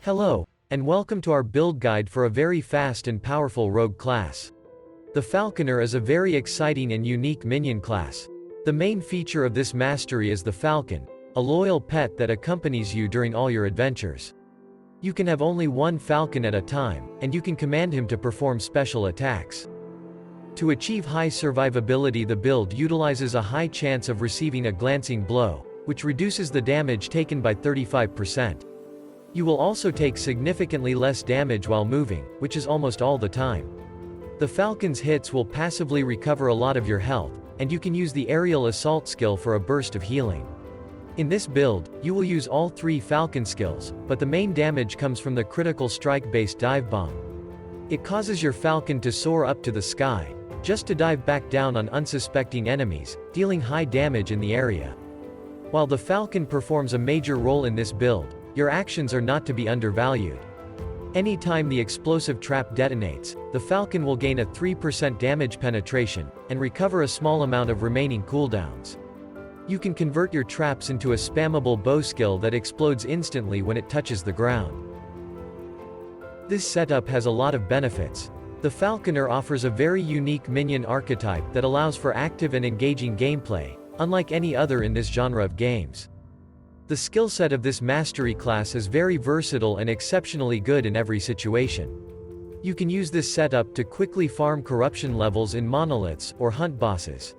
Hello, and welcome to our build guide for a very fast and powerful rogue class. The Falconer is a very exciting and unique minion class. The main feature of this mastery is the Falcon, a loyal pet that accompanies you during all your adventures. You can have only one Falcon at a time, and you can command him to perform special attacks. To achieve high survivability, the build utilizes a high chance of receiving a glancing blow, which reduces the damage taken by 35%. You will also take significantly less damage while moving, which is almost all the time. The Falcon's hits will passively recover a lot of your health, and you can use the aerial assault skill for a burst of healing. In this build, you will use all three Falcon skills, but the main damage comes from the critical strike-based dive bomb. It causes your Falcon to soar up to the sky, just to dive back down on unsuspecting enemies, dealing high damage in the area. While the Falcon performs a major role in this build, your actions are not to be undervalued. Anytime the explosive trap detonates, the Falcon will gain a 3% damage penetration, and recover a small amount of remaining cooldowns. You can convert your traps into a spammable bow skill that explodes instantly when it touches the ground. This setup has a lot of benefits. The Falconer offers a very unique minion archetype that allows for active and engaging gameplay, unlike any other in this genre of games. The skill set of this mastery class is very versatile and exceptionally good in every situation. You can use this setup to quickly farm corruption levels in monoliths or hunt bosses.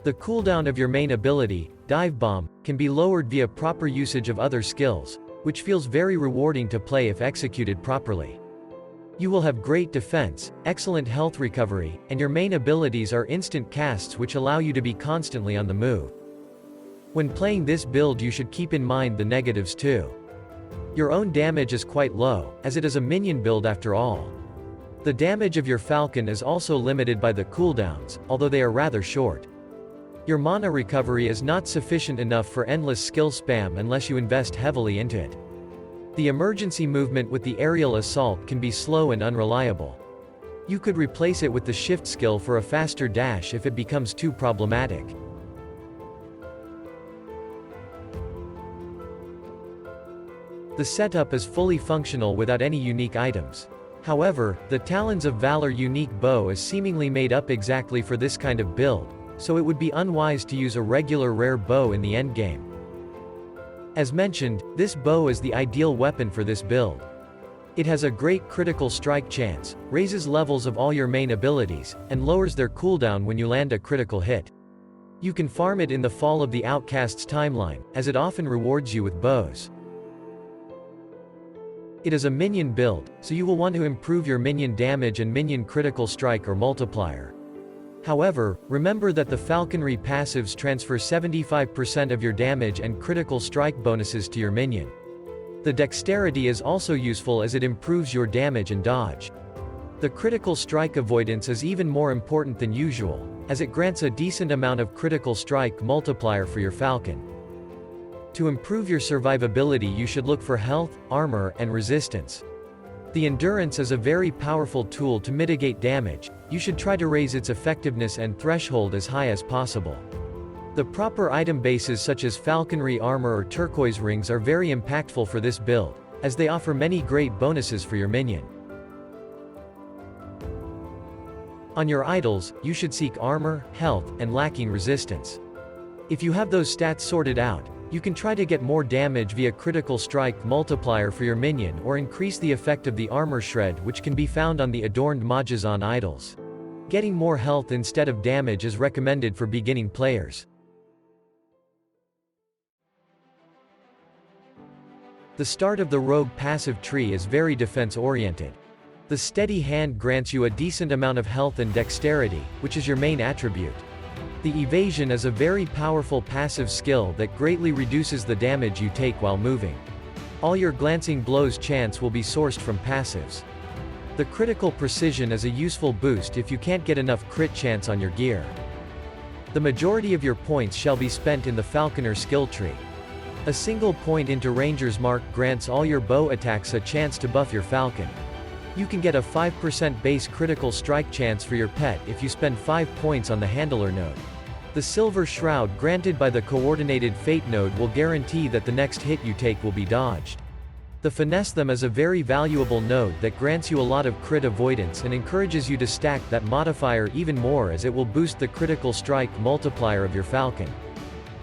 The cooldown of your main ability, Dive Bomb, can be lowered via proper usage of other skills, which feels very rewarding to play if executed properly. You will have great defense, excellent health recovery, and your main abilities are instant casts which allow you to be constantly on the move. When playing this build, you should keep in mind the negatives too. Your own damage is quite low, as it is a minion build after all. The damage of your Falcon is also limited by the cooldowns, although they are rather short. Your mana recovery is not sufficient enough for endless skill spam unless you invest heavily into it. The emergency movement with the aerial assault can be slow and unreliable. You could replace it with the shift skill for a faster dash if it becomes too problematic. The setup is fully functional without any unique items. However, the Talons of Valor unique bow is seemingly made up exactly for this kind of build, so it would be unwise to use a regular rare bow in the endgame. As mentioned, this bow is the ideal weapon for this build. It has a great critical strike chance, raises levels of all your main abilities, and lowers their cooldown when you land a critical hit. You can farm it in the Fall of the Outcasts timeline, as it often rewards you with bows. It is a minion build, so you will want to improve your minion damage and minion critical strike or multiplier. However, remember that the falconry passives transfer 75% of your damage and critical strike bonuses to your minion. The dexterity is also useful as it improves your damage and dodge. The critical strike avoidance is even more important than usual, as it grants a decent amount of critical strike multiplier for your Falcon. To improve your survivability, you should look for health, armor, and resistance. The endurance is a very powerful tool to mitigate damage. You should try to raise its effectiveness and threshold as high as possible. The proper item bases such as falconry armor or turquoise rings are very impactful for this build, as they offer many great bonuses for your minion. On your idols, you should seek armor, health, and lacking resistance. If you have those stats sorted out, you can try to get more damage via critical strike multiplier for your minion or increase the effect of the armor shred, which can be found on the adorned Majazahn idols. Getting more health instead of damage is recommended for beginning players. The start of the rogue passive tree is very defense-oriented. The steady hand grants you a decent amount of health and dexterity, which is your main attribute. The evasion is a very powerful passive skill that greatly reduces the damage you take while moving. All your glancing blows chance will be sourced from passives. The critical precision is a useful boost if you can't get enough crit chance on your gear. The majority of your points shall be spent in the Falconer skill tree. A single point into Ranger's Mark grants all your bow attacks a chance to buff your Falcon. You can get a 5% base critical strike chance for your pet if you spend 5 points on the Handler node. The Silver Shroud granted by the Coordinated Fate node will guarantee that the next hit you take will be dodged. The Finesse Them is a very valuable node that grants you a lot of crit avoidance and encourages you to stack that modifier even more, as it will boost the critical strike multiplier of your Falcon.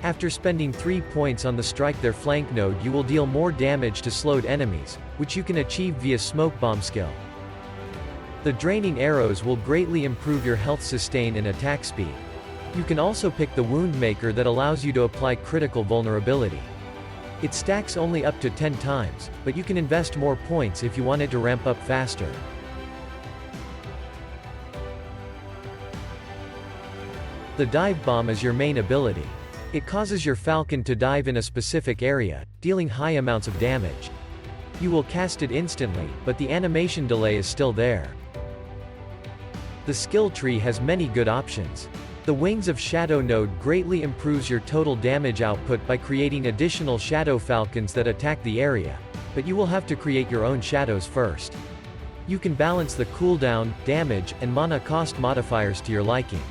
After spending 3 points on the Strike Their Flank node, you will deal more damage to slowed enemies, which you can achieve via Smoke Bomb skill. The Draining Arrows will greatly improve your health sustain and attack speed. You can also pick the Wound Maker that allows you to apply critical vulnerability. It stacks only up to 10 times, but you can invest more points if you want it to ramp up faster. The Dive Bomb is your main ability. It causes your Falcon to dive in a specific area, dealing high amounts of damage. You will cast it instantly, but the animation delay is still there. The skill tree has many good options. The Wings of Shadow node greatly improves your total damage output by creating additional Shadow Falcons that attack the area, but you will have to create your own shadows first. You can balance the cooldown, damage, and mana cost modifiers to your liking.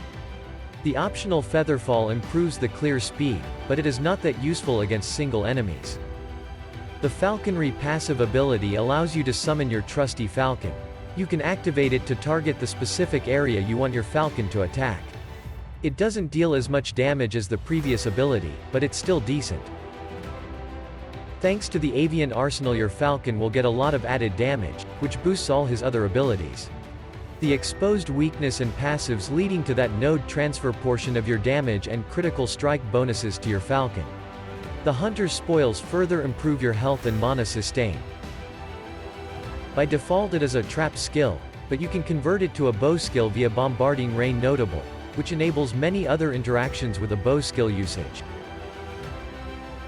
The optional Featherfall improves the clear speed, but it is not that useful against single enemies. The Falconry passive ability allows you to summon your trusty Falcon. You can activate it to target the specific area you want your Falcon to attack. It doesn't deal as much damage as the previous ability, but it's still decent. Thanks to the Avian Arsenal, your Falcon will get a lot of added damage, which boosts all his other abilities. The exposed weakness and passives leading to that node transfer portion of your damage and critical strike bonuses to your Falcon. The Hunter's Spoils further improve your health and mana sustain. By default it is a trap skill, but you can convert it to a bow skill via Bombarding Rain Notable, which enables many other interactions with a bow skill usage.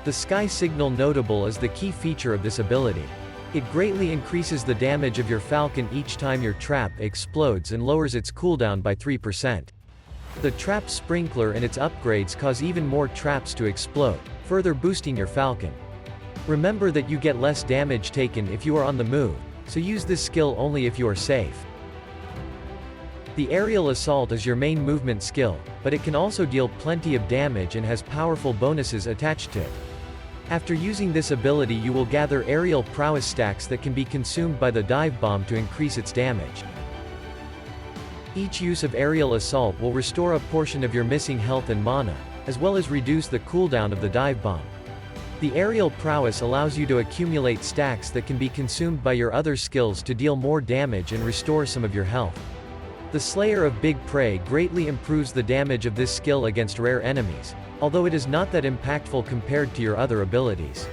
The Sky Signal Notable is the key feature of this ability. It greatly increases the damage of your Falcon each time your trap explodes and lowers its cooldown by 3%. The Trap Sprinkler and its upgrades cause even more traps to explode, further boosting your Falcon. Remember that you get less damage taken if you are on the move, so use this skill only if you are safe. The Aerial Assault is your main movement skill, but it can also deal plenty of damage and has powerful bonuses attached to it. After using this ability, you will gather aerial prowess stacks that can be consumed by the Dive Bomb to increase its damage. Each use of Aerial Assault will restore a portion of your missing health and mana, as well as reduce the cooldown of the Dive Bomb. The Aerial Prowess allows you to accumulate stacks that can be consumed by your other skills to deal more damage and restore some of your health. The Slayer of Big Prey greatly improves the damage of this skill against rare enemies, although it is not that impactful compared to your other abilities.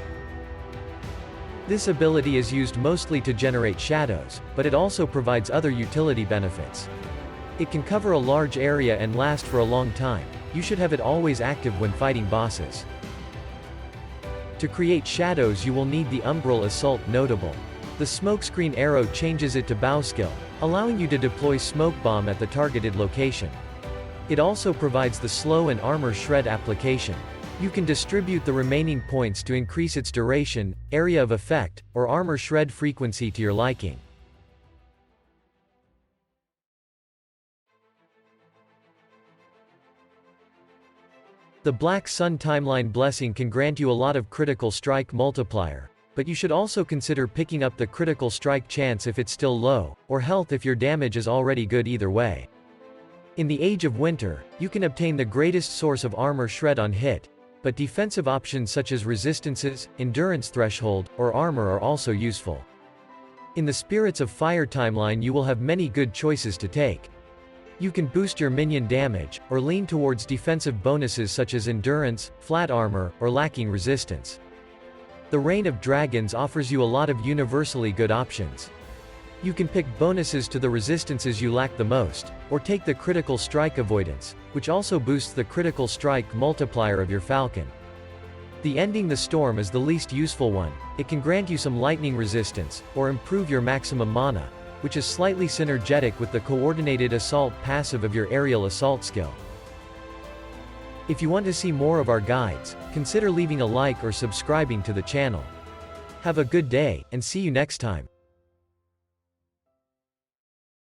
This ability is used mostly to generate shadows, but it also provides other utility benefits. It can cover a large area and last for a long time. You should have it always active when fighting bosses. To create shadows you will need the Umbral Assault Notable. The Smokescreen Arrow changes it to bow skill, allowing you to deploy Smoke Bomb at the targeted location. It also provides the Slow and Armor Shred application. You can distribute the remaining points to increase its duration, area of effect, or Armor Shred frequency to your liking. The Black Sun Timeline Blessing can grant you a lot of critical strike multiplier, but you should also consider picking up the critical strike chance if it's still low, or health if your damage is already good either way. In the Age of Winter, you can obtain the greatest source of armor shred on hit, but defensive options such as resistances, endurance threshold, or armor are also useful. In the Spirits of Fire timeline you will have many good choices to take. You can boost your minion damage, or lean towards defensive bonuses such as endurance, flat armor, or lacking resistance. The Reign of Dragons offers you a lot of universally good options. You can pick bonuses to the resistances you lack the most, or take the critical strike avoidance, which also boosts the critical strike multiplier of your Falcon. The Ending the Storm is the least useful one. It can grant you some lightning resistance, or improve your maximum mana, which is slightly synergetic with the Coordinated Assault passive of your Aerial Assault skill. If you want to see more of our guides, consider leaving a like or subscribing to the channel. Have a good day, and see you next time.